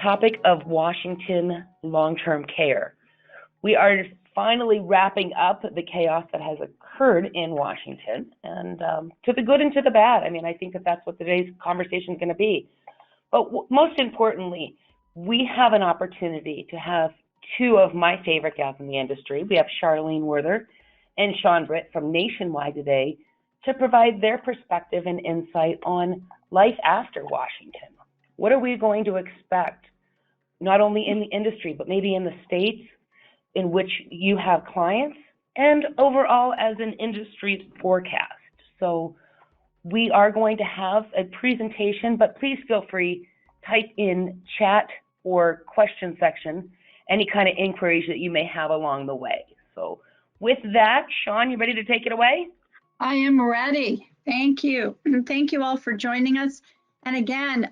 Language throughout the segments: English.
topic of Washington long-term care. We are finally wrapping up the chaos that has occurred in Washington, and to the good and to the bad. I mean, I think that that's what today's conversation is going to be. But most importantly, we have an opportunity to have two of my favorite gals in the industry. We have Charlene Werther and Sean Britt from Nationwide today to provide their perspective and insight on life after Washington. What are we going to expect, not only in the industry, but maybe in the states in which you have clients, and overall as an industry forecast. So we are going to have a presentation, but please feel free, type in chat or question section any kind of inquiries that you may have along the way. So with that, Sean, you ready to take it away? I am ready. Thank you. And thank you all for joining us. And again,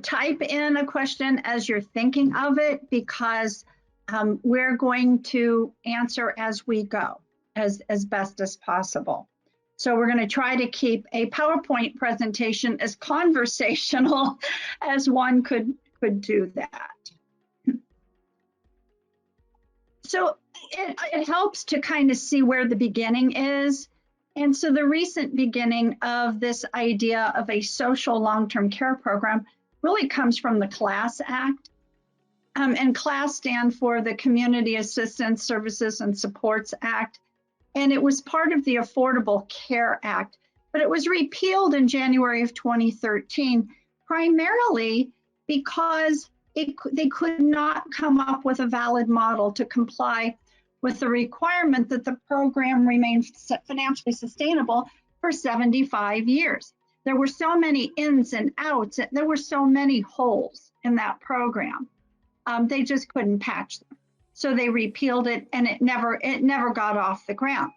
type in a question as you're thinking of it, because we're going to answer as we go, as best as possible. So we're going to try to keep a PowerPoint presentation as conversational as one could do that. So it helps to kind of see where the beginning is. And so the recent beginning of this idea of a social long-term care program really comes from the CLASS Act. And CLASS stand for the Community Assistance Services and Supports Act. And it was part of the Affordable Care Act, but it was repealed in January of 2013, primarily because they could not come up with a valid model to comply with the requirement that the program remains financially sustainable for 75 years. There were so many ins and outs, there were so many holes in that program. They just couldn't patch them. So they repealed it, and it never got off the ground.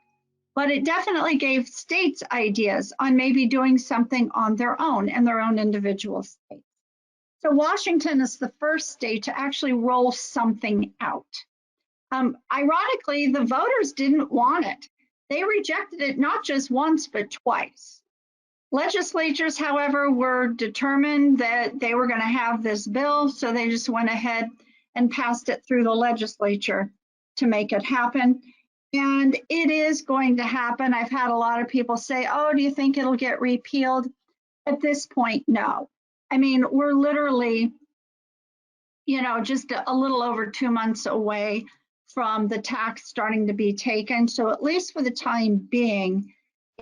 But it definitely gave states ideas on maybe doing something on their own in their own individual states. So Washington is the first state to actually roll something out. Ironically, the voters didn't want it. They rejected it not just once, but twice. Legislatures, however, were determined that they were going to have this bill, so they just went ahead and passed it through the legislature to make it happen. And it is going to happen. I've had a lot of people say, oh, do you think it'll get repealed? At this point, no. I mean, we're literally, just a little over 2 months away from the tax starting to be taken. So at least for the time being,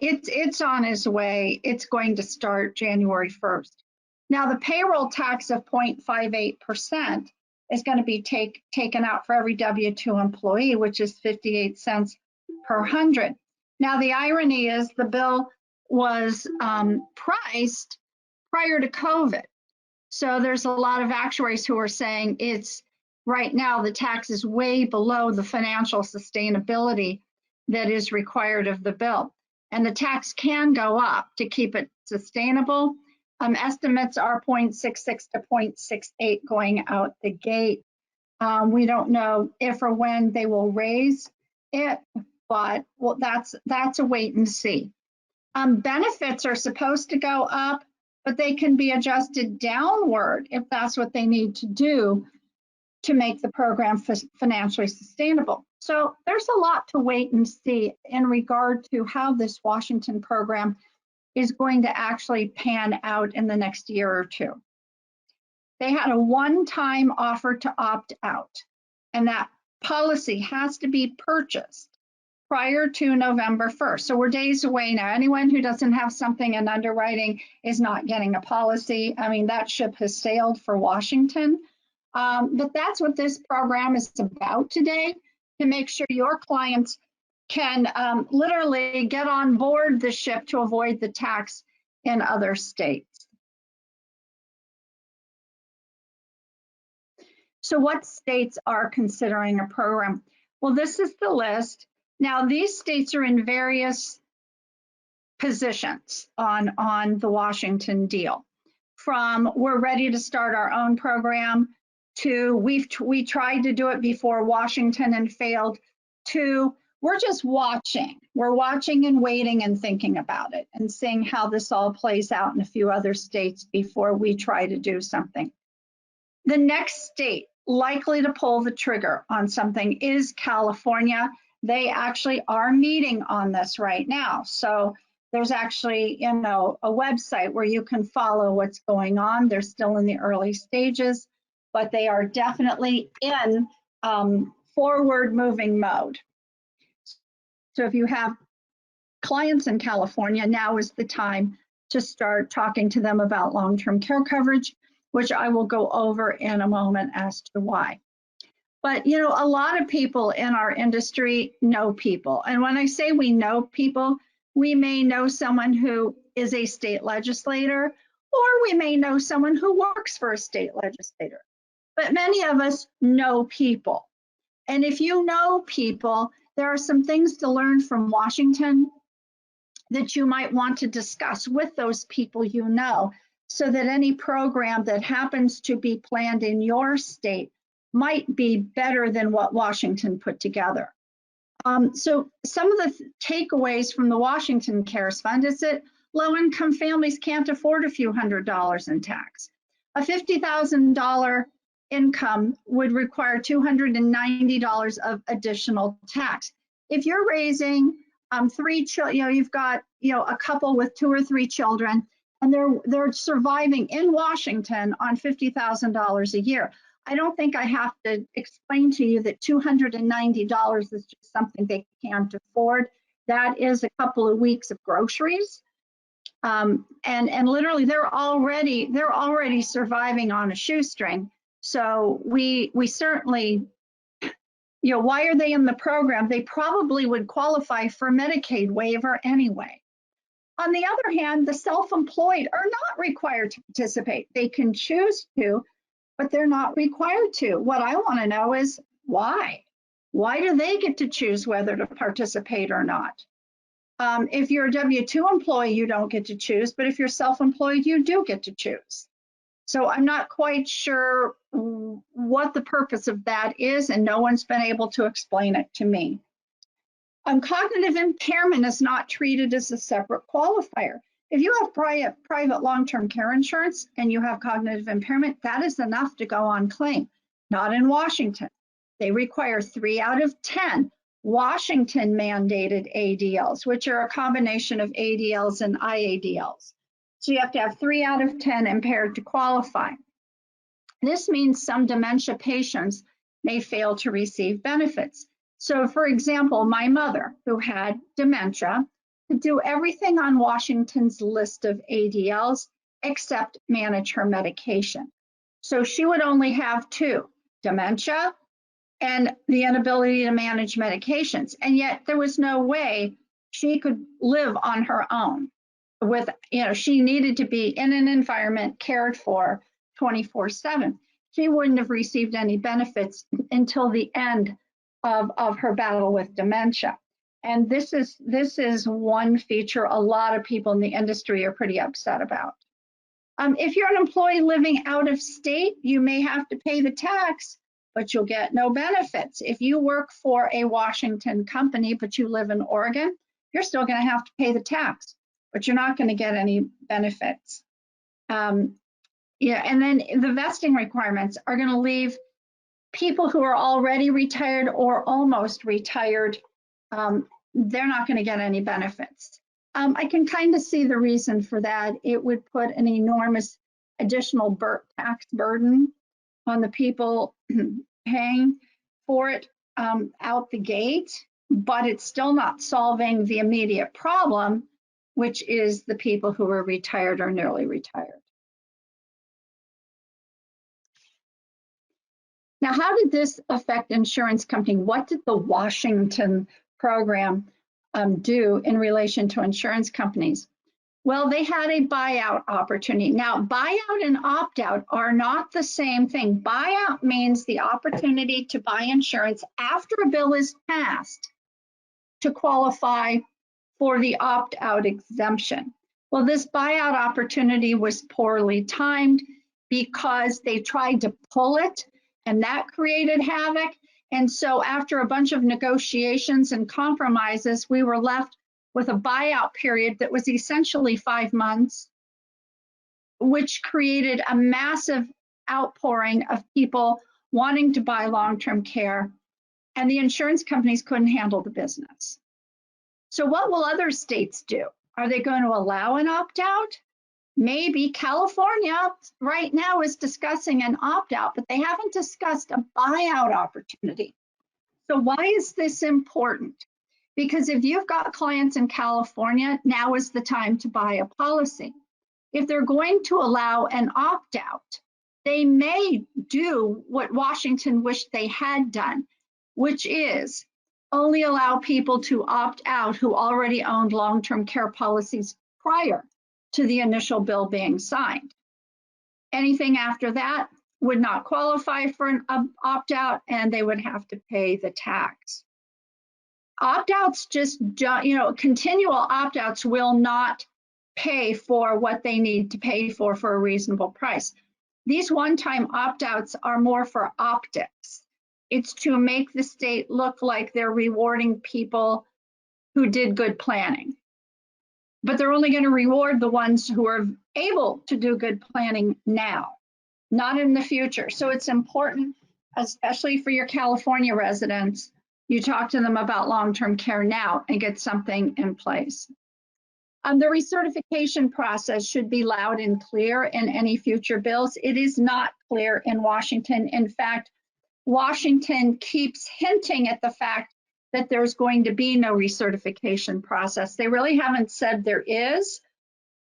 it's on its way. It's going to start January 1st. Now, the payroll tax of 0.58% is going to be taken out for every W-2 employee, which is 58 cents per 100. Now, the irony is the bill was priced prior to COVID. So there's a lot of actuaries who are saying right now the tax is way below the financial sustainability that is required of the bill. And the tax can go up to keep it sustainable. Estimates are 0.66 to 0.68 going out the gate. We don't know if or when they will raise it, but that's a wait and see. Benefits are supposed to go up, but they can be adjusted downward if that's what they need to do to make the program financially sustainable. So there's a lot to wait and see in regard to how this Washington program is going to actually pan out in the next year or two. They had a one-time offer to opt out, and that policy has to be purchased prior to November 1st. So we're days away now. Anyone who doesn't have something in underwriting is not getting a policy. I mean, that ship has sailed for Washington. But that's what this program is about today, to make sure your clients can literally get on board the ship to avoid the tax in other states. So what states are considering a program? Well, this is the list. Now, these states are in various positions on the Washington deal. From we're ready to start our own program, to we tried to do it before Washington and failed, to we're just watching. We're watching and waiting and thinking about it and seeing how this all plays out in a few other states before we try to do something. The next state likely to pull the trigger on something is California. They actually are meeting on this right now. So there's actually, a website where you can follow what's going on. They're still in the early stages, but they are definitely in forward moving mode. So if you have clients in California, now is the time to start talking to them about long-term care coverage, which I will go over in a moment as to why. But, a lot of people in our industry know people. And when I say we know people, we may know someone who is a state legislator, or we may know someone who works for a state legislator. But many of us know people. And if you know people, there are some things to learn from Washington that you might want to discuss with those people you know, so that any program that happens to be planned in your state might be better than what Washington put together. So some of the takeaways from the Washington CARES Fund is that low-income families can't afford a few $100s in tax. A $50,000 income would require $290 of additional tax. If you're raising 3 children, you've got a couple with 2 or 3 children, and they're surviving in Washington on $50,000 a year. I don't think I have to explain to you that $290 is just something they can't afford. That is a couple of weeks of groceries, and literally they're already surviving on a shoestring. So we certainly, why are they in the program? They probably would qualify for Medicaid waiver anyway. On the other hand, the self-employed are not required to participate. They can choose to, but they're not required to. What I want to know is why? Why do they get to choose whether to participate or not? If you're a W-2 employee, you don't get to choose, but if you're self-employed, you do get to choose. So I'm not quite sure what the purpose of that is, and no one's been able to explain it to me. Cognitive impairment is not treated as a separate qualifier. If you have private long-term care insurance and you have cognitive impairment, that is enough to go on claim. Not in Washington. They require 3 out of 10 Washington mandated ADLs, which are a combination of ADLs and IADLs. So you have to have 3 out of 10 impaired to qualify. This means some dementia patients may fail to receive benefits. So for example, my mother, who had dementia, could do everything on Washington's list of ADLs except manage her medication. So she would only have 2, dementia and the inability to manage medications. And yet there was no way she could live on her own. She needed to be in an environment cared for 24/7. She wouldn't have received any benefits until the end of her battle with dementia. And this is one feature a lot of people in the industry are pretty upset about. If you're an employee living out of state, you may have to pay the tax, but you'll get no benefits. If you work for a Washington company, but you live in Oregon, you're still going to have to pay the tax, but you're not going to get any benefits. And then the vesting requirements are going to leave people who are already retired or almost retired, they're not going to get any benefits. I can kind of see the reason for that. It would put an enormous additional tax burden on the people paying for it out the gate, but it's still not solving the immediate problem, which is the people who are retired or nearly retired. Now, how did this affect insurance company? What did the Washington program do in relation to insurance companies? Well, they had a buyout opportunity. Now, buyout and opt-out are not the same thing. Buyout means the opportunity to buy insurance after a bill is passed to qualify for the opt-out exemption. Well, this buyout opportunity was poorly timed because they tried to pull it, and that created havoc. And so after a bunch of negotiations and compromises, we were left with a buyout period that was essentially 5 months, which created a massive outpouring of people wanting to buy long-term care, and the insurance companies couldn't handle the business. So what will other states do? Are they going to allow an opt-out? Maybe. California right now is discussing an opt-out, but they haven't discussed a buyout opportunity. So why is this important? Because if you've got clients in California, now is the time to buy a policy. If they're going to allow an opt-out, they may do what Washington wished they had done, which is only allow people to opt out who already owned long-term care policies prior to the initial bill being signed. Anything after that would not qualify for an opt-out, and they would have to pay the tax. Opt-outs just don't, continual opt-outs will not pay for what they need to pay for a reasonable price. These one-time opt-outs are more for optics. It's to make the state look like they're rewarding people who did good planning. But they're only going to reward the ones who are able to do good planning now, not in the future. So it's important, especially for your California residents, you talk to them about long-term care now and get something in place. The recertification process should be loud and clear in any future bills. It is not clear in Washington. In fact, Washington keeps hinting at the fact that there's going to be no recertification process. They really haven't said there is,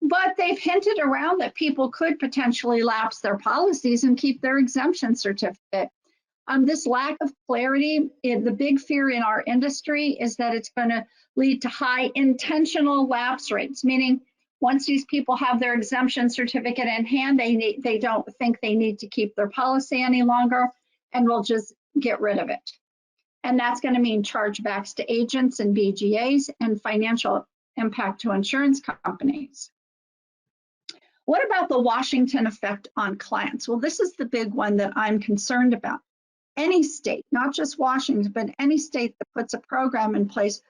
but they've hinted around that people could potentially lapse their policies and keep their exemption certificate. This lack of clarity, the big fear in our industry is that it's going to lead to high intentional lapse rates, meaning once these people have their exemption certificate in hand, they don't think they need to keep their policy any longer and will just get rid of it. And that's going to mean chargebacks to agents and BGAs and financial impact to insurance companies. What about the Washington effect on clients? Well, this is the big one that I'm concerned about. Any state, not just Washington, but any state that puts a program in place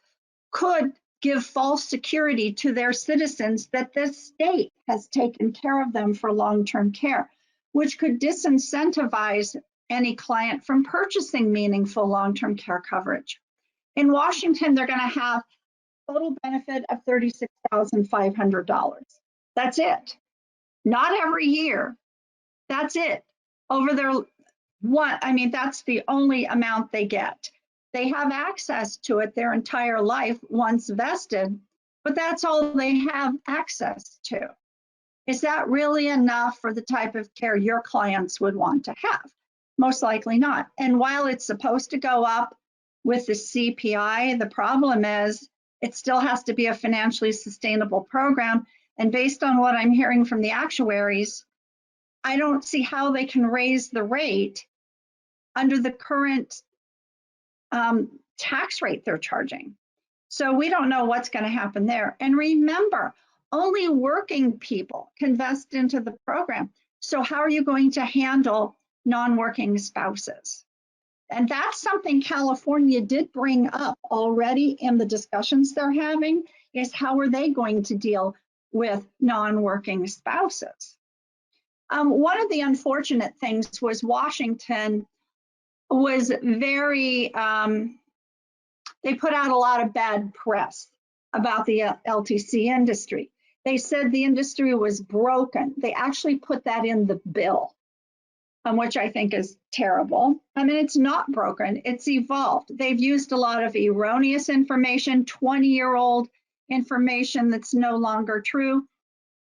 could give false security to their citizens that this state has taken care of them for long-term care, which could disincentivize any client from purchasing meaningful long-term care coverage. In Washington, they're going to have total benefit of $36,500. That's it. Not every year. That's it. Over their that's the only amount they get. They have access to it their entire life once vested, but that's all they have access to. Is that really enough for the type of care your clients would want to have? Most likely not. And while it's supposed to go up with the CPI, the problem is it still has to be a financially sustainable program. And based on what I'm hearing from the actuaries, I don't see how they can raise the rate under the current tax rate they're charging. So we don't know what's going to happen there. And remember, only working people can vest into the program. So how are you going to handle non-working spouses? And that's something California did bring up already in the discussions they're having, is how are they going to deal with non-working spouses? One of the unfortunate things was Washington was very, they put out a lot of bad press about the LTC industry. They said the industry was broken. They actually put that in the bill, which I think is terrible. I mean, it's not broken, it's evolved. They've used a lot of erroneous information, 20-year-old information that's no longer true.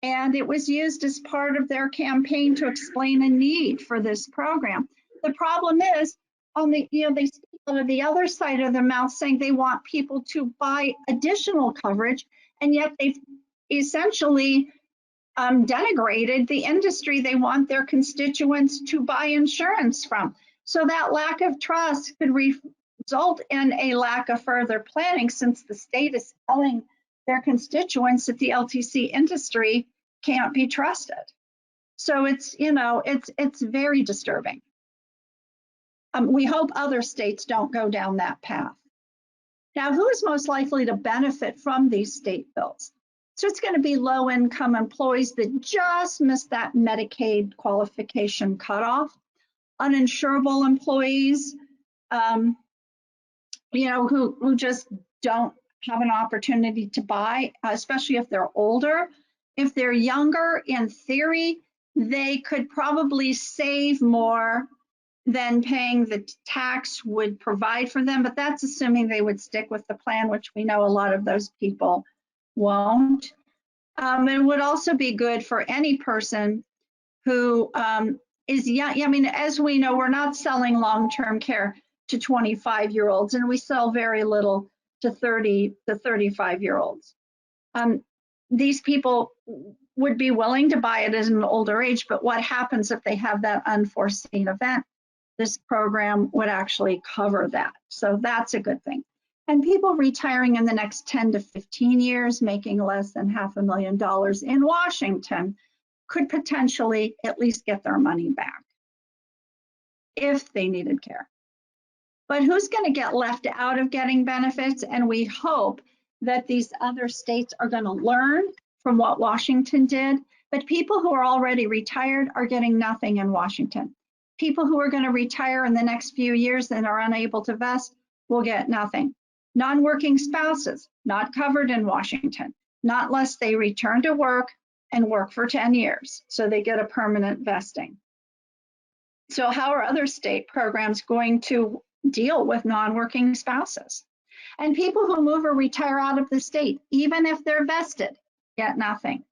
And it was used as part of their campaign to explain a need for this program. The problem is, on the, they speak out of the other side of their mouth saying they want people to buy additional coverage, and yet they've essentially denigrated the industry they want their constituents to buy insurance from. So that lack of trust could result in a lack of further planning, since the state is telling their constituents that the LTC industry can't be trusted. So it's, it's very disturbing. We hope other states don't go down that path. Now, who is most likely to benefit from these state bills? So it's going to be low income employees that just missed that Medicaid qualification cutoff, uninsurable employees, who just don't have an opportunity to buy, especially if they're older. If they're younger, in theory, they could probably save more than paying the tax would provide for them, but that's assuming they would stick with the plan, which we know a lot of those people won't. It would also be good for any person who is young. I mean, as we know, we're not selling long-term care to 25-year-olds, and we sell very little to 30 to 35-year-olds. These people would be willing to buy it at an older age, but what happens if they have that unforeseen event? This program would actually cover that. So that's a good thing. And people retiring in the next 10 to 15 years, making less than $500,000 in Washington, could potentially at least get their money back if they needed care. But who's going to get left out of getting benefits? And we hope that these other states are going to learn from what Washington did. But people who are already retired are getting nothing in Washington. People who are going to retire in the next few years and are unable to vest will get nothing. Non-working spouses, not covered in Washington, not unless they return to work and work for 10 years. So they get a permanent vesting. So how are other state programs going to deal with non-working spouses? And people who move or retire out of the state, even if they're vested, get nothing.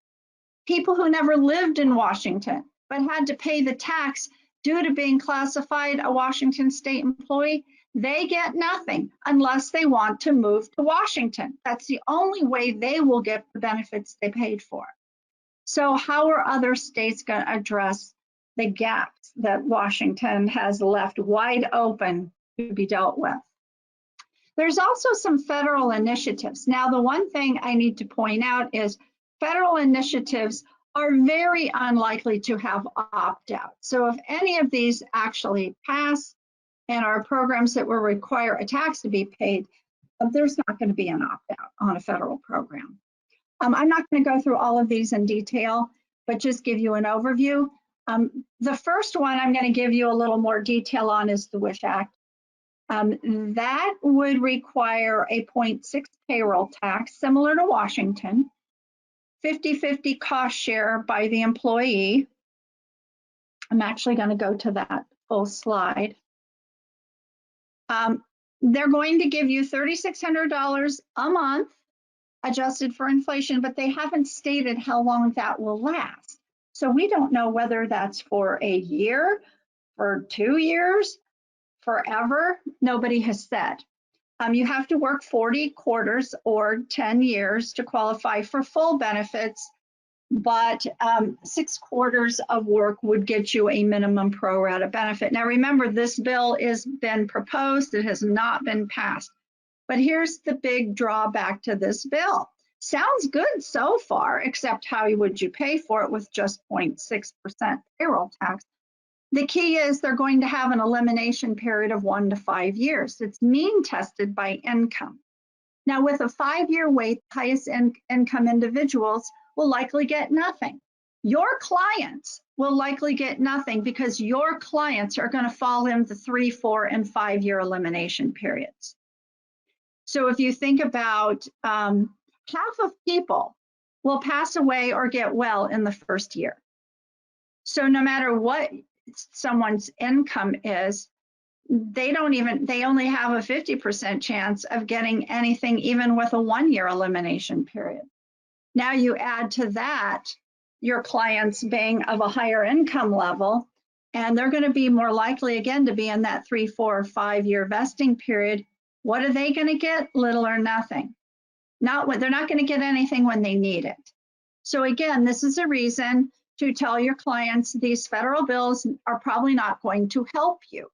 People who never lived in Washington but had to pay the tax due to being classified a Washington state employee, they get nothing unless they want to move to Washington. That's the only way they will get the benefits they paid for. So how are other states going to address the gaps that Washington has left wide open to be dealt with? There's also some federal initiatives. Now, the one thing I need to point out is federal initiatives are very unlikely to have opt-out. So if any of these actually pass and are programs that will require a tax to be paid, there's not going to be an opt-out on a federal program. I'm not going to go through all of these in detail, but just give you an overview. The first one I'm going to give you a little more detail on is the WISH Act. That would require a 0.6 payroll tax, similar to Washington, 50-50 cost share by the employee. I'm actually going to go to that full slide. They're going to give you $3,600 a month, adjusted for inflation, but they haven't stated how long that will last. So we don't know whether that's for a year, for 2 years, forever. Nobody has said. You have to work 40 quarters or 10 years to qualify for full benefits, but 6 quarters of work would get you a minimum pro rata benefit. Now remember, this bill has been proposed, it has not been passed. But here's the big drawback to this bill. Sounds good so far, except how would you pay for it with just 0.6% payroll tax? The key is they're going to have an elimination period of 1 to 5 years. It's mean tested by income. Now with a 5-year wait, highest income individuals will likely get nothing. Your clients will likely get nothing because your clients are going to fall in the 3, 4, and 5-year elimination periods. So if you think about half of people will pass away or get well in the first year. So no matter what someone's income is, they only have a 50% chance of getting anything even with a 1-year elimination period. Now you add to that your clients being of a higher income level, and they're going to be more likely again to be in that 3, 4, or 5-year vesting period. What are they going to get? Little or nothing. They're not going to get anything when they need it. So again, this is a reason to tell your clients these federal bills are probably not going to help you.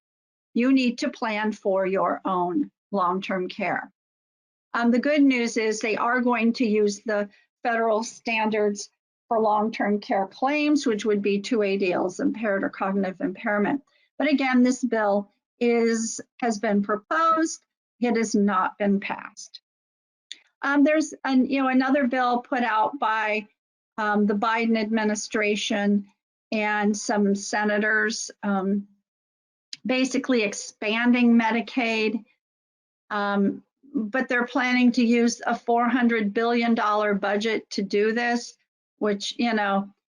You need to plan for your own long-term care. The good news is they are going to use the federal standards for long-term care claims, which would be 2 ADLs, impaired or cognitive impairment. But again, this bill has been proposed. It has not been passed. There's another bill put out by the Biden administration and some senators, basically expanding Medicaid, but they're planning to use a $400 billion budget to do this, which, and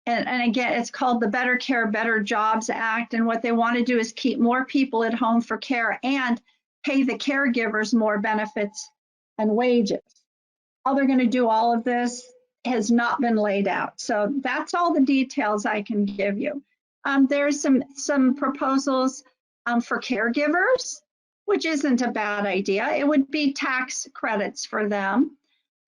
again, it's called the Better Care, Better Jobs Act. And what they want to do is keep more people at home for care and pay the caregivers more benefits and wages. How they're going to do all of this has not been laid out. So that's all the details I can give you. There's some proposals for caregivers, which isn't a bad idea. It would be tax credits for them.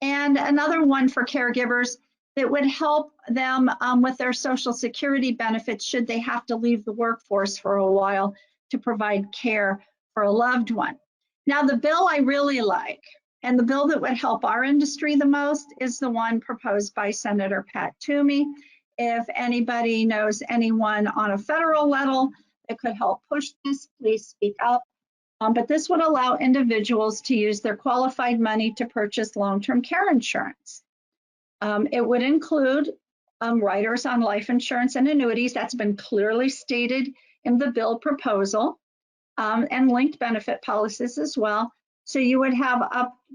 And another one for caregivers that would help them with their Social Security benefits should they have to leave the workforce for a while to provide care for a loved one. Now, the bill I really like, and the bill that would help our industry the most, is the one proposed by Senator Pat Toomey. If anybody knows anyone on a federal level that could help push this, please speak up. But this would allow individuals to use their qualified money to purchase long-term care insurance. It would include riders on life insurance and annuities. That's been clearly stated in the bill proposal, and linked benefit policies as well. So you would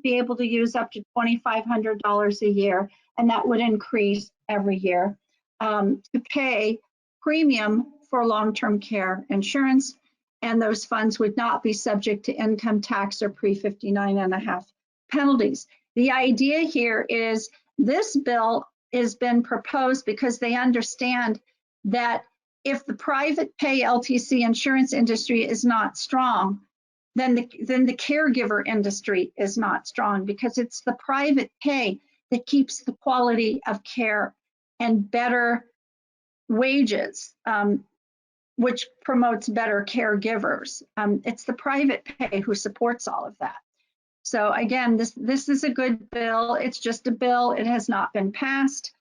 be able to use up to $2,500 a year, and that would increase every year to pay premium for long-term care insurance, and those funds would not be subject to income tax or pre-59.5 penalties. The idea here is this bill has been proposed because they understand that if the private pay LTC insurance industry is not strong, then the caregiver industry is not strong, because it's the private pay that keeps the quality of care and better wages, which promotes better caregivers. It's the private pay who supports all of that. So again, this is a good bill. It's just a bill. It has not been passed.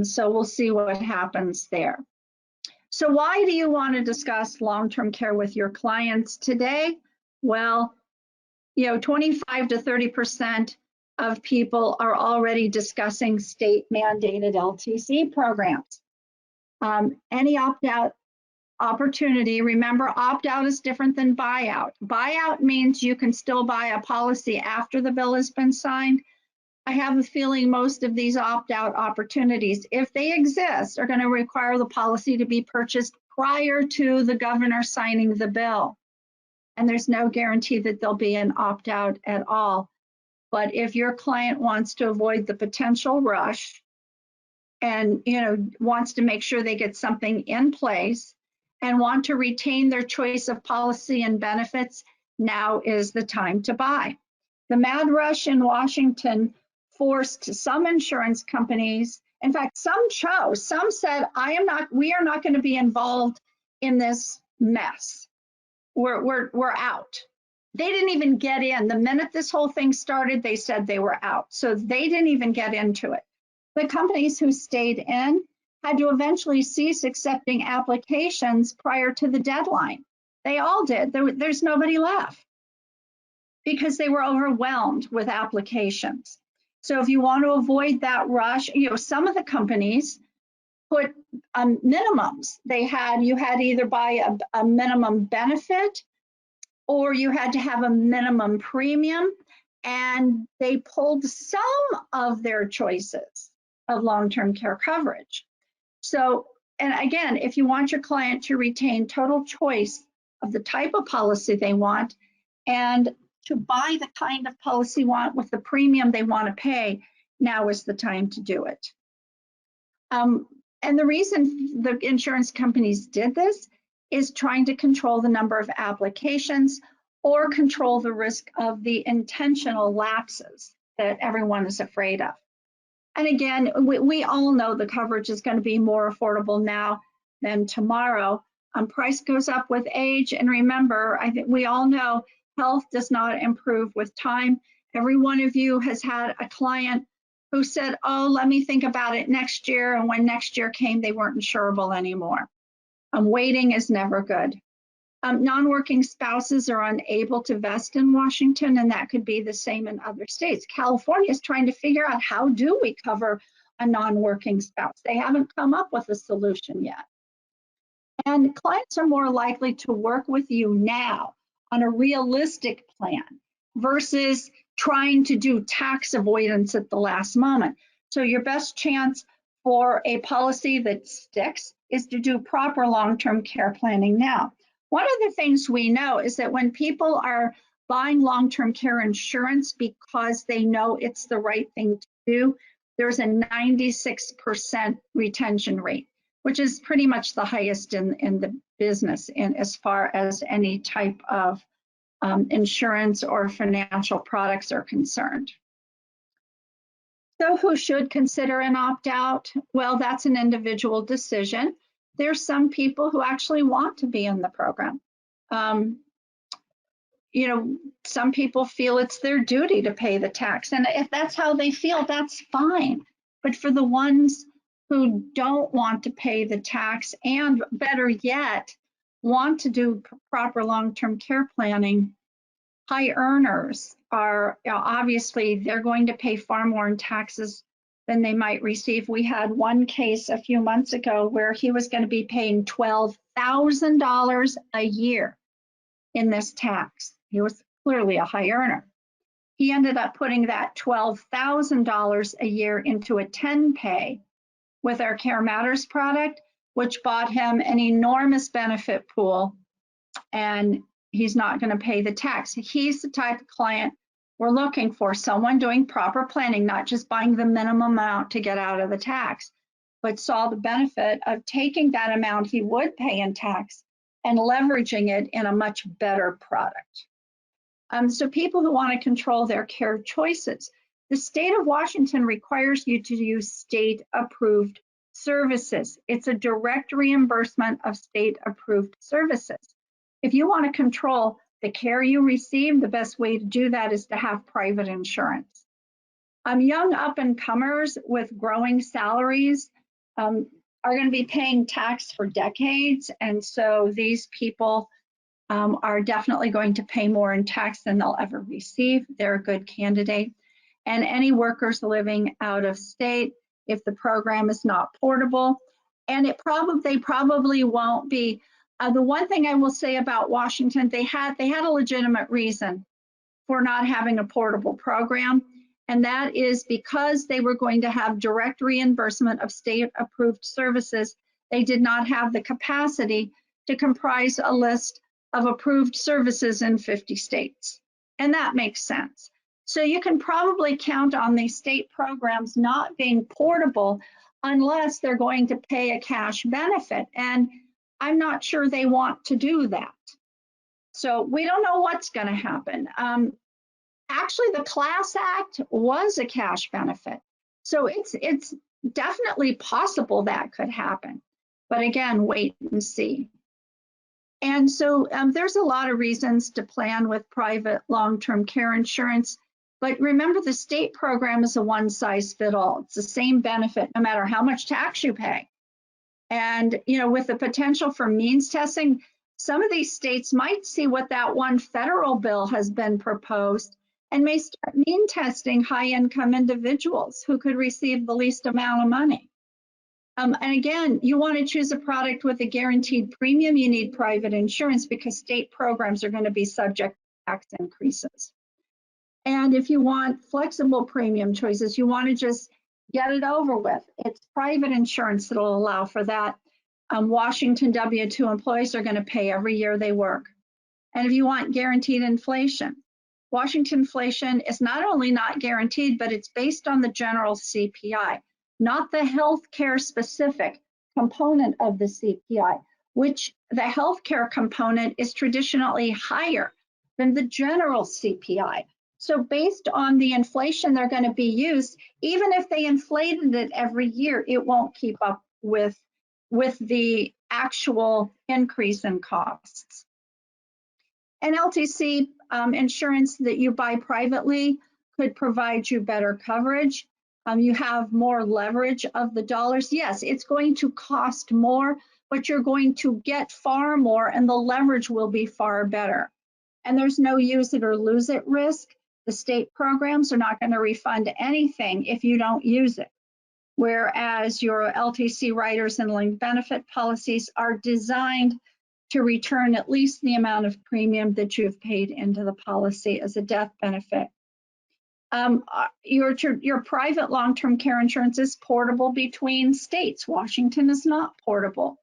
So we'll see what happens there. So why do you want to discuss long-term care with your clients today? Well, 25 to 30% of people are already discussing state mandated LTC programs. Any opt-out opportunity, remember, opt-out is different than buyout. Buyout means you can still buy a policy after the bill has been signed. I have a feeling most of these opt-out opportunities, if they exist, are going to require the policy to be purchased prior to the governor signing the bill. And there's no guarantee that there'll be an opt-out at all. But if your client wants to avoid the potential rush and wants to make sure they get something in place and want to retain their choice of policy and benefits, now is the time to buy. The mad rush in Washington forced some insurance companies, in fact, some said, we are not going to be involved in this mess. We're out. They didn't even get in. The minute this whole thing started, they said they were out. So they didn't even get into it. The companies who stayed in had to eventually cease accepting applications prior to the deadline. They all did. There's nobody left because they were overwhelmed with applications. So if you want to avoid that rush, some of the companies put minimums. You had either buy a minimum benefit or you had to have a minimum premium, and they pulled some of their choices of long-term care coverage. So, and again, if you want your client to retain total choice of the type of policy they want and to buy the kind of policy want with the premium they want to pay, now is the time to do it. And the reason the insurance companies did this is trying to control the number of applications or control the risk of the intentional lapses that everyone is afraid of. And again, we all know the coverage is going to be more affordable now than tomorrow. Price goes up with age. And remember, I think we all know health does not improve with time. Every one of you has had a client who said, oh, let me think about it next year. And when next year came, they weren't insurable anymore. Waiting is never good. Non-working spouses are unable to vest in Washington, and that could be the same in other states. California is trying to figure out, how do we cover a non-working spouse? They haven't come up with a solution yet. And clients are more likely to work with you now on a realistic plan versus trying to do tax avoidance at the last moment. So your best chance for a policy that sticks is to do proper long-term care planning now. One of the things we know is that when people are buying long-term care insurance because they know it's the right thing to do, there's a 96% retention rate, which is pretty much the highest in the business in as far as any type of insurance or financial products are concerned. So who should consider an opt-out? Well, that's an individual decision. There's some people who actually want to be in the program. You know, some people feel it's their duty to pay the tax, and if that's how they feel, that's fine. But for the ones who don't want to pay the tax, and better yet, want to do proper long-term care planning, high earners are, obviously, they're going to pay far more in taxes than they might receive. We had one case a few months ago where he was going to be paying $12,000 a year in this tax. He was clearly a high earner. He ended up putting that $12,000 a year into a 10-pay with our Care Matters product, which bought him an enormous benefit pool, and he's not going to pay the tax. He's the type of client we're looking for, someone doing proper planning, not just buying the minimum amount to get out of the tax, but saw the benefit of taking that amount he would pay in tax and leveraging it in a much better product. So people who want to control their care choices, the state of Washington requires you to use state-approved services. It's a direct reimbursement of state-approved services. If you want to control the care you receive, the best way to do that is to have private insurance. Young up-and-comers with growing salaries are going to be paying tax for decades, and so these people are definitely going to pay more in tax than they'll ever receive. They're a good candidate. And any workers living out of state, if the program is not portable, and they probably won't be. The one thing I will say about Washington, they had a legitimate reason for not having a portable program, and that is because they were going to have direct reimbursement of state-approved services. They did not have the capacity to comprise a list of approved services in 50 states, and that makes sense. So you can probably count on these state programs not being portable unless they're going to pay a cash benefit, and I'm not sure they want to do that. So we don't know what's going to happen. Actually, the Class Act was a cash benefit. So it's definitely possible that could happen. But again, wait and see. And so there's a lot of reasons to plan with private long-term care insurance. But remember, the state program is a one-size-fits-all. It's the same benefit no matter how much tax you pay. And, you know, with the potential for means testing, some of these states might see what that one federal bill has been proposed and may start mean testing high-income individuals who could receive the least amount of money. And again, you want to choose a product with a guaranteed premium, you need private insurance because state programs are going to be subject to tax increases. And if you want flexible premium choices, you want to just get it over with. It's private insurance that will allow for that. Washington W-2 employees are going to pay every year they work. And if you want guaranteed inflation, Washington inflation is not only not guaranteed, but it's based on the general CPI, not the healthcare specific component of the CPI, which the healthcare component is traditionally higher than the general CPI. So based on the inflation they're going to be used, even if they inflated it every year, it won't keep up with the actual increase in costs. And LTC insurance that you buy privately could provide you better coverage. You have more leverage of the dollars. Yes, it's going to cost more, but you're going to get far more and the leverage will be far better. And there's no use it or lose it risk. The state programs are not going to refund anything if you don't use it. Whereas your LTC riders and linked benefit policies are designed to return at least the amount of premium that you've paid into the policy as a death benefit. Your private long-term care insurance is portable between states. Washington is not portable,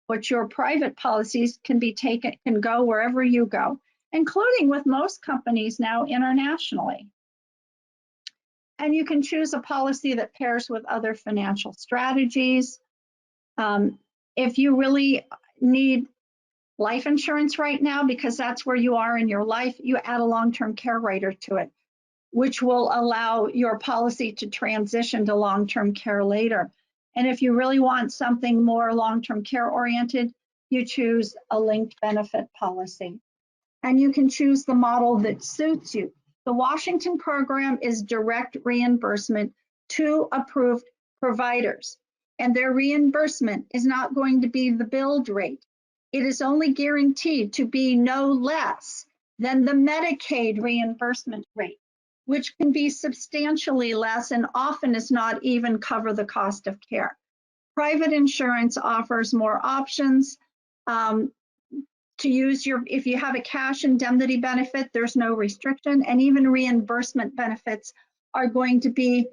but your private policies can be taken, can go wherever you go, including with most companies now internationally. And you can choose a policy that pairs with other financial strategies. If you really need life insurance right now, because that's where you are in your life, you add a long-term care rider to it, which will allow your policy to transition to long-term care later. And if you really want something more long-term care oriented, you choose a linked benefit policy. And you can choose the model that suits you. The Washington program is direct reimbursement to approved providers, and their reimbursement is not going to be the billed rate. It is only guaranteed to be no less than the Medicaid reimbursement rate, which can be substantially less and often does not even cover the cost of care. Private insurance offers more options. To use if you have a cash indemnity benefit, there's no restriction, and even reimbursement benefits are going to be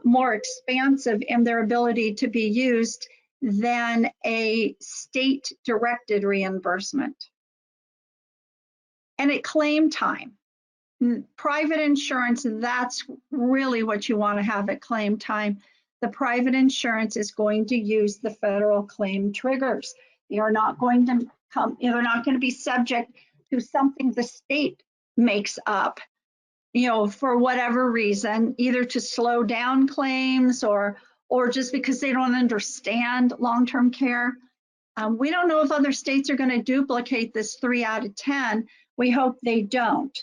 more expansive in their ability to be used than a state-directed reimbursement. And at claim time, private insurance, that's really what you want to have at claim time. The private insurance is going to use the federal claim triggers. They are not going to they're not going to be subject to something the state makes up, for whatever reason, either to slow down claims or just because they don't understand long-term care. We don't know if other states are going to duplicate this 3 out of 10. We hope they don't.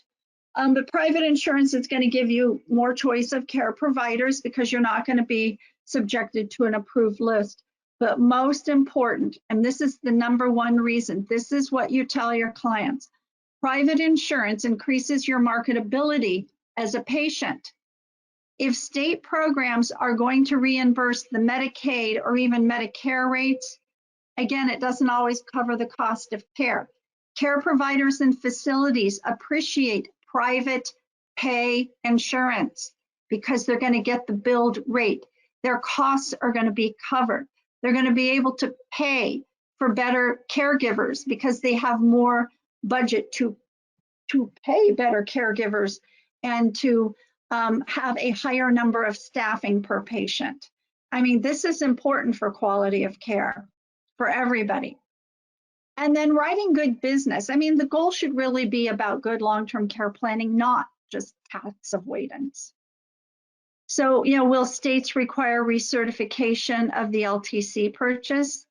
But private insurance is going to give you more choice of care providers because you're not going to be subjected to an approved list. But most important, and this is the number one reason, this is what you tell your clients, private insurance increases your marketability as a patient. If state programs are going to reimburse the Medicaid or even Medicare rates, again, it doesn't always cover the cost of care. Care providers and facilities appreciate private pay insurance because they're going to get the billed rate. Their costs are going to be covered. They're going to be able to pay for better caregivers because they have more budget to pay better caregivers and to have a higher number of staffing per patient. I mean, this is important for quality of care for everybody. And then writing good business. I mean, the goal should really be about good long-term care planning, not just tax avoidance. So, will states require recertification of the LTC purchase?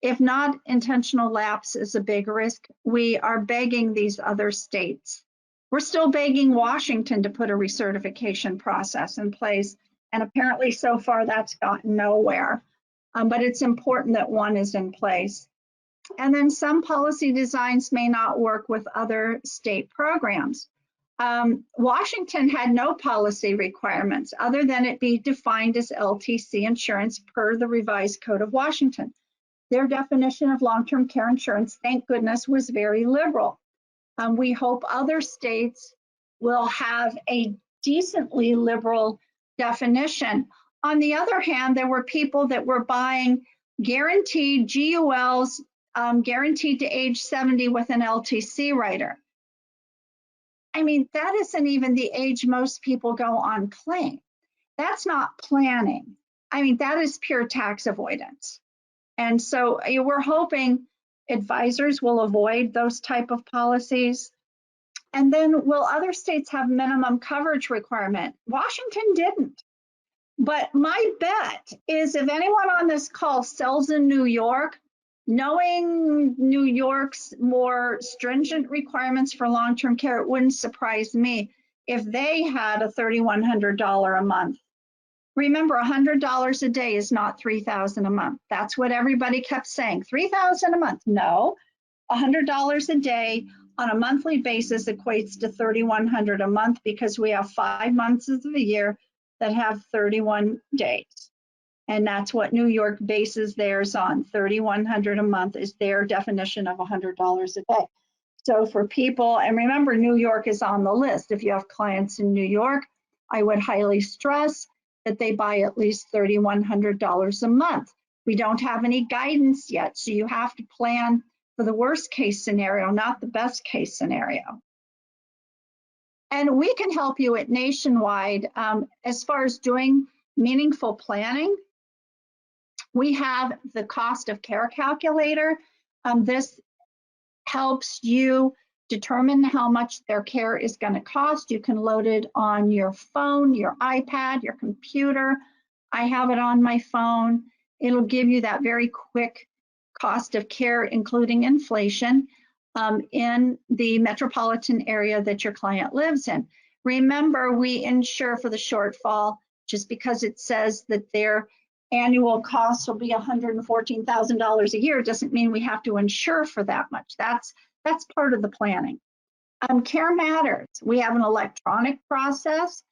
If not, intentional lapse is a big risk. We are begging these other states. We're still begging Washington to put a recertification process in place. And apparently so far that's gotten nowhere. But it's important that one is in place. And then some policy designs may not work with other state programs. Washington had no policy requirements other than it be defined as LTC insurance per the revised Code of Washington. Their definition of long-term care insurance, thank goodness, was very liberal. We hope other states will have a decently liberal definition. On the other hand, there were people that were buying guaranteed GULs, guaranteed to age 70 with an LTC rider. I mean, that isn't even the age most people go on claim. That's not planning. I mean, that is pure tax avoidance. And so we're hoping advisors will avoid those type of policies. And then will other states have minimum coverage requirement? Washington didn't. But my bet is if anyone on this call sells in New York, knowing New York's more stringent requirements for long-term care, it wouldn't surprise me if they had a $3,100 a month Remember, $100 a day is not $3,000 a month. That's what everybody kept saying, $3,000 a month. No, $100 a day on a monthly basis equates to $3,100 a month because we have 5 months of the year that have 31 days. And that's what New York bases theirs on. $3,100 a month is their definition of $100 a day. So for people, and remember, New York is on the list. If you have clients in New York, I would highly stress that they buy at least $3,100 a month. We don't have any guidance yet, so you have to plan for the worst case scenario, not the best case scenario. And we can help you at Nationwide as far as doing meaningful planning. We have the cost of care calculator. This helps you determine how much their care is going to cost. You can load it on your phone, your iPad, your computer. I have it on my phone. It'll give you that very quick cost of care, including inflation, in the metropolitan area that your client lives in. Remember, we insure for the shortfall. Just because it says that their annual costs will be $114,000 a year doesn't mean we have to insure for that much. That's part of the planning. Care Matters. We have an electronic process.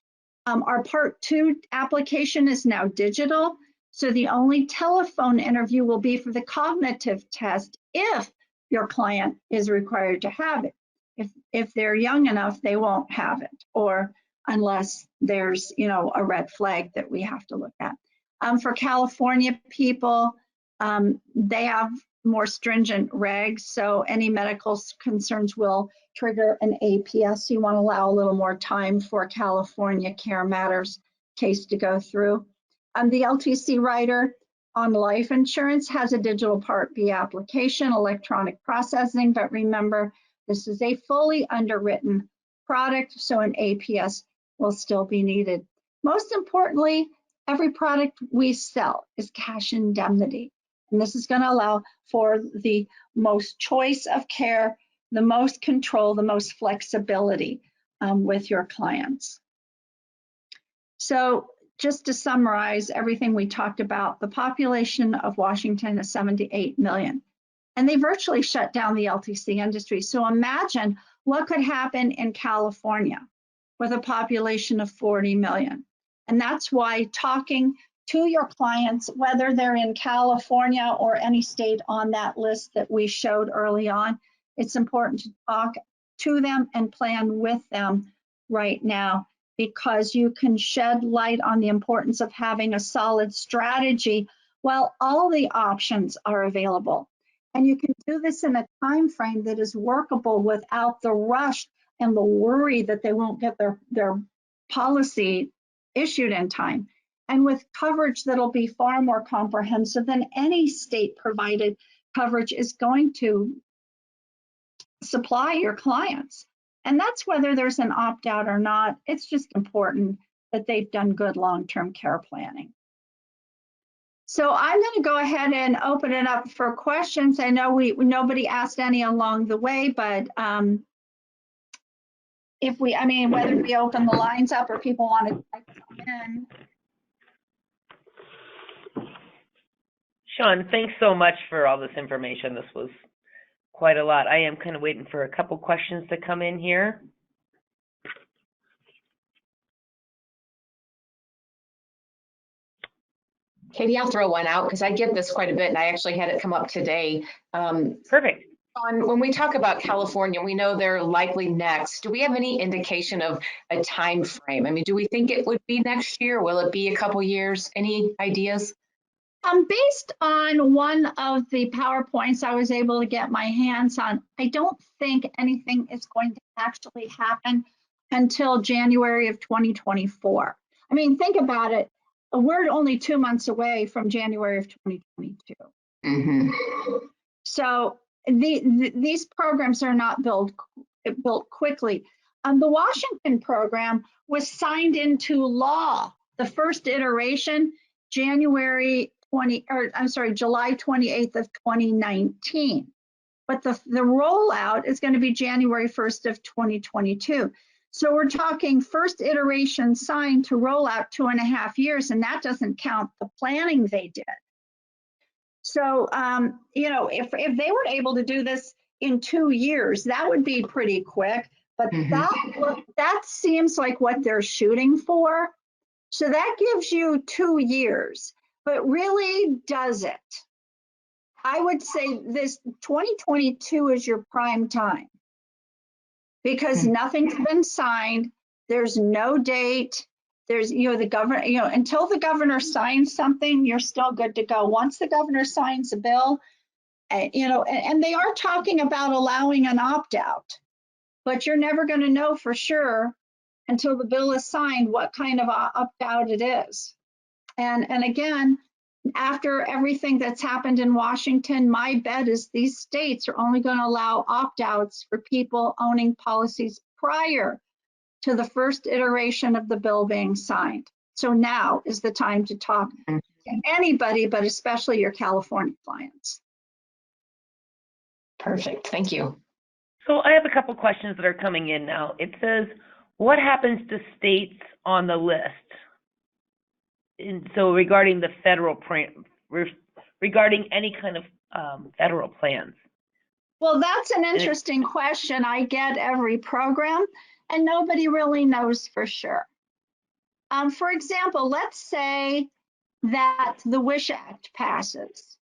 Our Part 2 application is now digital. So the only telephone interview will be for the cognitive test if your client is required to have it. If they're young enough, they won't have it, or unless there's, a red flag that we have to look at. For California people, they have more stringent regs, so any medical concerns will trigger an APS. So you want to allow a little more time for California Care Matters case to go through. The LTC rider on life insurance has a digital Part B application, electronic processing, but remember, this is a fully underwritten product, so an APS will still be needed. Most importantly, every product we sell is cash indemnity. And this is going to allow for the most choice of care, the most control, the most flexibility with your clients. So just to summarize everything we talked about, the population of Washington is 78 million. And they virtually shut down the LTC industry. So imagine what could happen in California with a population of 40 million. And that's why talking to your clients, whether they're in California or any state on that list that we showed early on, it's important to talk to them and plan with them right now, because you can shed light on the importance of having a solid strategy while all the options are available. And you can do this in a time frame that is workable without the rush and the worry that they won't get their policy issued in time, and with coverage that'll be far more comprehensive than any state provided coverage is going to supply your clients. And that's whether there's an opt-out or not. It's just important that they've done good long-term care planning. So I'm going to go ahead and open it up for questions. I know nobody asked any along the way, but whether we open the lines up or people want to type them in. Sean, thanks so much for all this information. This was quite a lot. I am kind of waiting for a couple questions to come in here. Katie, I'll throw one out because I get this quite a bit, and I actually had it come up today. Perfect. When we talk about California, we know they're likely next. Do we have any indication of a time frame? Do we think it would be next year? Will it be a couple years? Any ideas? Based on one of the PowerPoints I was able to get my hands on, I don't think anything is going to actually happen until January of 2024. Think about it. We're only 2 months away from January of 2022. Mm-hmm. So these programs are not built quickly. The Washington program was signed into law, the first iteration, July 28th of 2019. But the rollout is going to be January 1st of 2022. So we're talking first iteration signed to roll out 2.5 years, and that doesn't count the planning they did. So, you know, if they were able to do this in 2 years, that would be pretty quick. But that seems like what they're shooting for. So that gives you 2 years. But really, does it? I would say this 2022 is your prime time because nothing's been signed. There's no date. There's, you know, the governor, you know, until the governor signs something, you're still good to go. Once the governor signs a bill, you know, and they are talking about allowing an opt-out, but you're never going to know for sure until the bill is signed what kind of opt-out it is. And again, after everything that's happened in Washington, my bet is these states are only going to allow opt-outs for people owning policies prior to the first iteration of the bill being signed. So now is the time to talk to anybody, but especially your California clients. Perfect. Thank you. So I have a couple questions that are coming in now. It says, what happens to states on the list? And so regarding the federal regarding any kind of federal plans. Well, that's an interesting question I get every program, and nobody really knows for sure. For example, let's say that the WISH Act passes.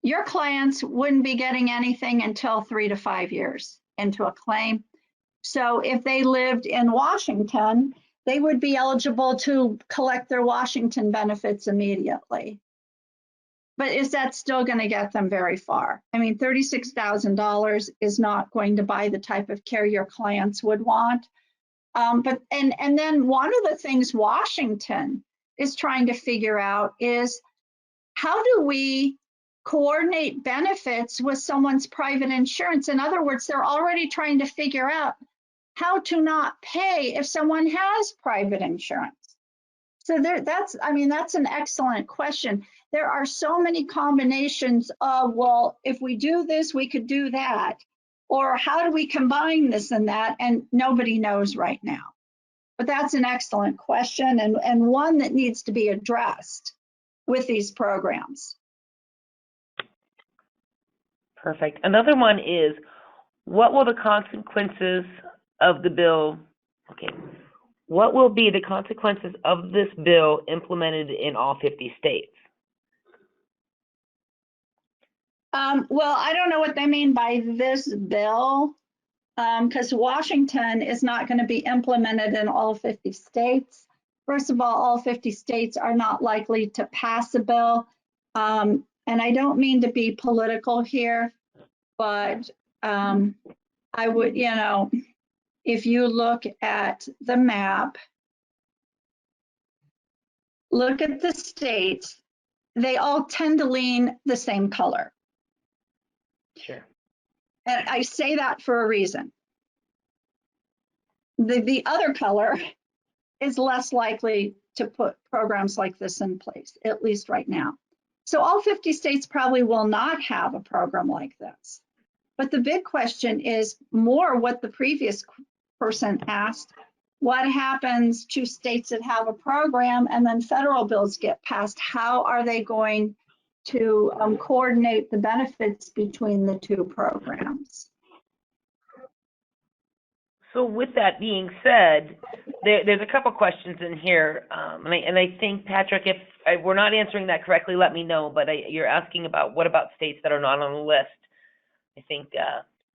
Your clients wouldn't be getting anything until 3 to 5 years into a claim. So if they lived in Washington, they would be eligible to collect their Washington benefits immediately. But is that still going to get them very far? I mean, $36,000 is not going to buy the type of care your clients would want. But then one of the things Washington is trying to figure out is how do we coordinate benefits with someone's private insurance? In other words, they're already trying to figure out how to not pay if someone has private insurance. So that's an excellent question. There are so many combinations of, well, if we do this, we could do that. Or how do we combine this and that? And nobody knows right now. But that's an excellent question and one that needs to be addressed with these programs. Perfect. Another one is, what will the consequences of the bill, what will be the consequences of this bill implemented in all 50 states? Well, I don't know what they mean by this bill, because Washington is not going to be implemented in all 50 states. First of all 50 states are not likely to pass a bill. And I don't mean to be political here, but I would, you know, if you look at the map, look at the states, they all tend to lean the same color. Sure. And I say that for a reason. The other color is less likely to put programs like this in place, at least right now. So all 50 states probably will not have a program like this. But the big question is more what the previous person asked. What happens to states that have a program and then federal bills get passed? How are they going to coordinate the benefits between the two programs? So with that being said, there's a couple questions in here, and I think, Patrick, if we're not answering that correctly, let me know, but you're asking about what about states that are not on the list. I think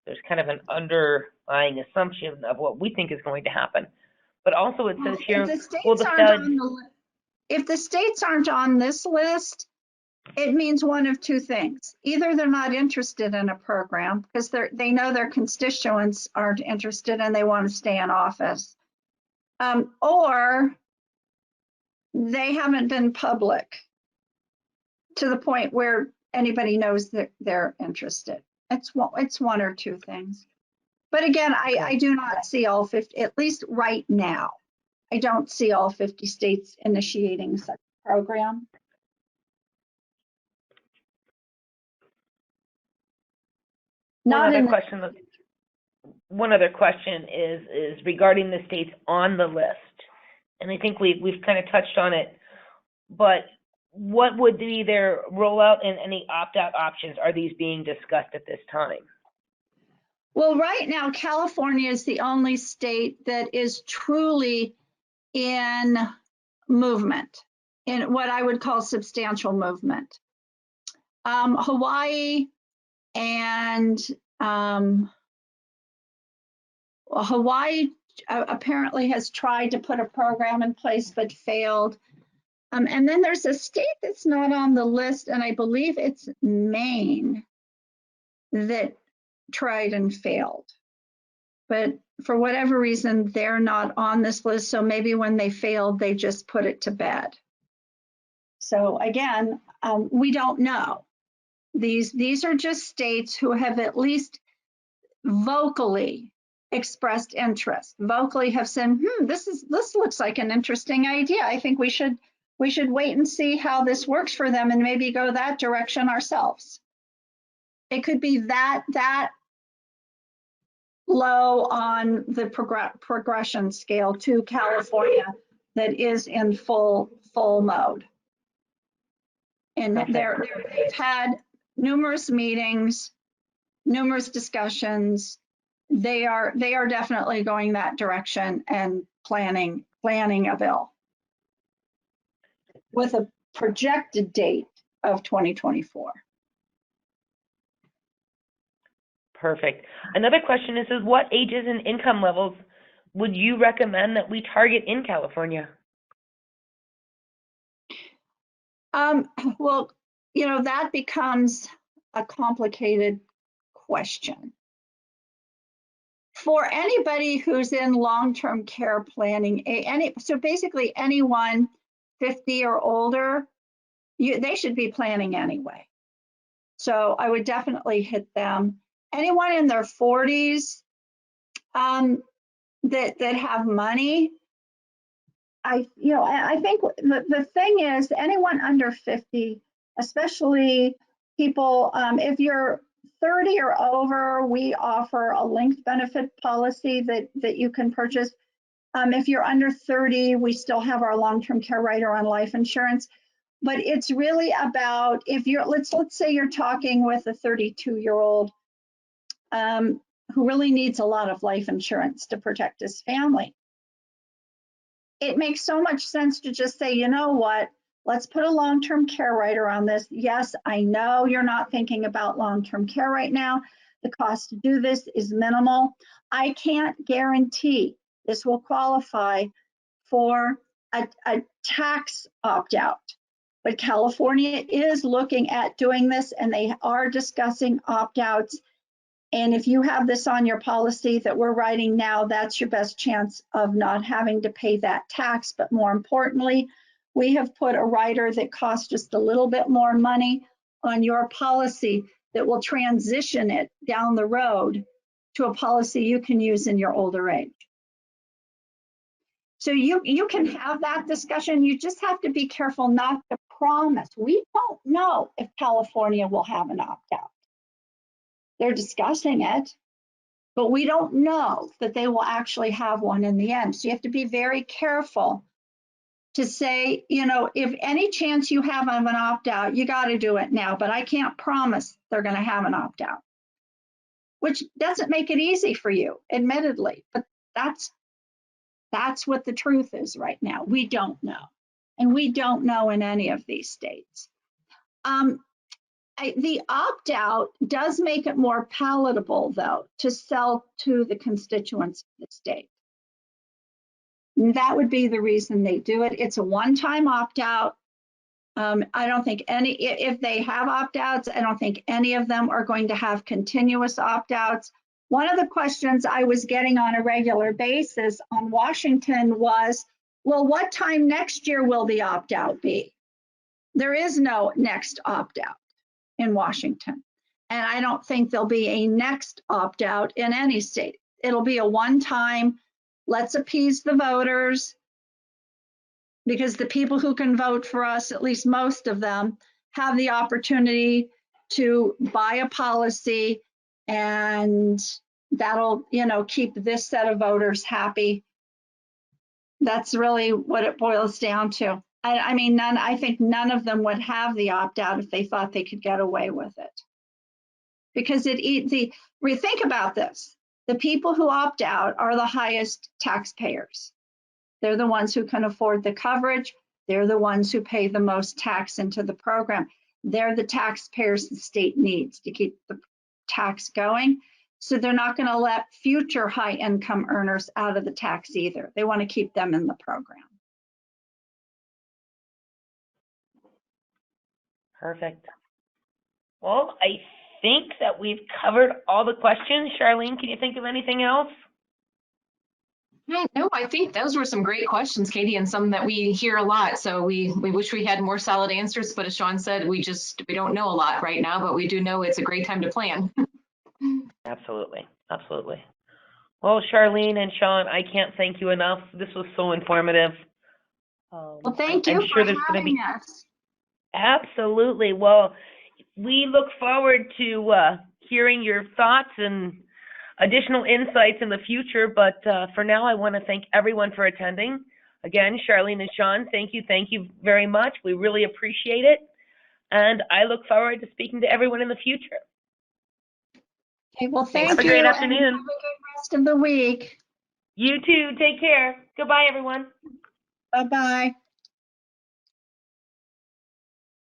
there's kind of an underlying assumption of what we think is going to happen. But also it says here, if the states aren't on this list, it means one of two things. Either they're not interested in a program because they know their constituents aren't interested and they want to stay in office, or they haven't been public to the point where anybody knows that they're interested. It's one or two things. But again, I do not see all 50, at least right now, I don't see all 50 states initiating such a program. Not another in question one other question is regarding the states on the list, and I think we've kind of touched on it, but what would be their rollout and any opt-out options? Are these being discussed at this time? Well, right now, California is the only state that is truly in movement, in what I would call substantial movement. Hawaii and Hawaii apparently has tried to put a program in place but failed. And then there's a state that's not on the list, and I believe it's Maine, that tried and failed. But for whatever reason, they're not on this list. So maybe when they failed, they just put it to bed. So again, we don't know. These are just states who have at least vocally expressed interest, vocally have said, this looks like an interesting idea. I think we should wait and see how this works for them and maybe go that direction ourselves. It could be that low on the progression scale to California that is in full mode. And they've had numerous meetings, numerous discussions. They are definitely going that direction and planning a bill with a projected date of 2024. Perfect. Another question is what ages and income levels would you recommend that we target in California? Well, that becomes a complicated question. For anybody who's in long-term care planning, so basically anyone 50 or older, they should be planning anyway. So I would definitely hit them. Anyone in their 40s that have money, I think the thing is anyone under 50, especially people, if you're 30 or over, we offer a linked benefit policy that you can purchase. If you're under 30, we still have our long-term care rider on life insurance. But it's really about if you're, let's say you're talking with a 32-year-old who really needs a lot of life insurance to protect his family. It makes so much sense to just say, you know what, let's put a long-term care rider on this. Yes, I know you're not thinking about long-term care right now. The cost to do this is minimal. I can't guarantee this will qualify for a tax opt-out. But California is looking at doing this, and they are discussing opt-outs. And if you have this on your policy that we're writing now, that's your best chance of not having to pay that tax. But more importantly, we have put a rider that costs just a little bit more money on your policy that will transition it down the road to a policy you can use in your older age. So you can have that discussion. You just have to be careful not to promise. We don't know if California will have an opt-out. They're discussing it, but we don't know that they will actually have one in the end. So you have to be very careful to say, if any chance you have of an opt-out, you got to do it now, but I can't promise they're going to have an opt-out, which doesn't make it easy for you, admittedly, but that's what the truth is right now. We don't know, and we don't know in any of these states. The opt-out does make it more palatable, though, to sell to the constituents of the state. And that would be the reason they do it. It's a one-time opt-out. I don't think if they have opt-outs, I don't think any of them are going to have continuous opt-outs. One of the questions I was getting on a regular basis on Washington was, well, what time next year will the opt-out be? There is no next opt-out in Washington. And I don't think there'll be a next opt-out in any state. It'll be a one-time, let's appease the voters, because the people who can vote for us, at least most of them, have the opportunity to buy a policy and that'll, keep this set of voters happy. That's really what it boils down to. I mean, I think none of them would have the opt-out if they thought they could get away with it. Because we think about this, the people who opt out are the highest taxpayers. They're the ones who can afford the coverage. They're the ones who pay the most tax into the program. They're the taxpayers the state needs to keep the tax going. So they're not going to let future high income earners out of the tax either. They want to keep them in the program. Perfect. Well, I think that we've covered all the questions. Charlene, can you think of anything else? No, I think those were some great questions, Katie, and some that we hear a lot. So we wish we had more solid answers, but as Sean said, we don't know a lot right now, but we do know it's a great time to plan. Absolutely. Absolutely. Well, Charlene and Sean, I can't thank you enough. This was so informative. Well, thank you I'm sure for there's going to having be us. absolutely. Well, we look forward to hearing your thoughts and additional insights in the future. But for now, I want to thank everyone for attending. Again, Charlene and Sean, thank you very much. We really appreciate it. And I look forward to speaking to everyone in the future. Okay, well, thank Have a you. great And afternoon. have a good rest of the week. You too. Take care. Goodbye, everyone. Bye-bye.